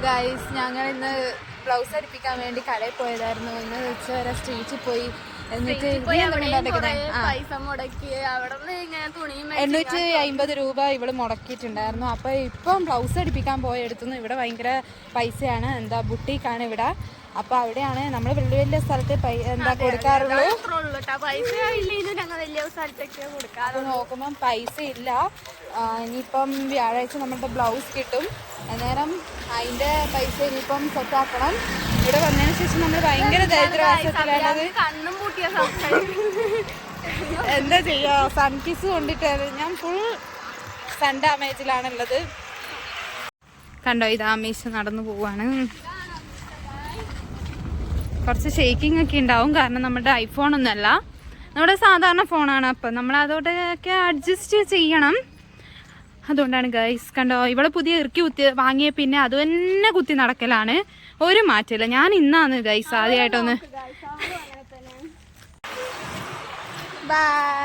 Guys, ഞങ്ങൾ ഇന്ന് blouse അടിപ്പിക്കാൻ വേണ്ടി കടയിൽ പോയതായിരുന്നു. ഇന്ന് ഉച്ചവരെ സ്ട്രീറ്റിൽ പോയി. എന്നിട്ട് 850 രൂപ ഇവള് മുടക്കിയിട്ടുണ്ടായിരുന്നു. അപ്പൊ ഇപ്പം ബ്ലൗസ് അടിപ്പിക്കാൻ പോയെടുത്തുന്നു. ഇവിടെ ഭയങ്കര പൈസയാണ്. എന്താ ബുട്ടീക്കാണ് ഇവിടെ. അപ്പൊ അവിടെയാണ് നമ്മൾ വലിയ വലിയ സ്ഥലത്ത് എന്താ കൊടുക്കാറുള്ളൂ. അപ്പൊ നോക്കുമ്പം പൈസ ഇല്ല. ഇനിയിപ്പം വ്യാഴാഴ്ച നമ്മുടെ ബ്ലൗസ് കിട്ടും. അന്നേരം അതിന്റെ പൈസ ഇനിയിപ്പം സെറ്റാക്കണം. ഇവിടെ വന്നതിന് ശേഷം നമ്മൾ ഭയങ്കര ദരിദ്രവാസത്തിലാണത്. എന്താ ചെയ്യാ, സൺകിസ് കൊണ്ടിട്ട് ഞാൻ ഫുൾ സൺ ഡാമേജിലാണുള്ളത്. കണ്ടോ, ഇത് ആമീശ നടന്നു പോവാണ്. കുറച്ച് ഷേക്കിംഗ് ഒക്കെ ഉണ്ടാവും, കാരണം നമ്മുടെ ഐഫോൺ ഒന്നുമല്ല, നമ്മുടെ സാധാരണ ഫോണാണ്. അപ്പം നമ്മൾ അതോടൊക്കെ അഡ്ജസ്റ്റ് ചെയ്യണം. അതുകൊണ്ടാണ് ഗൈസ്. കണ്ടോ, ഇവിടെ പുതിയ ഇറുക്കി കുത്തി വാങ്ങിയ പിന്നെ അത് തന്നെ കുത്തി നടക്കലാണ്, ഒരു മാറ്റമില്ല. ഞാൻ ഇന്നാണ് ഗൈസ് ആദ്യമായിട്ടൊന്ന്. ബൈ.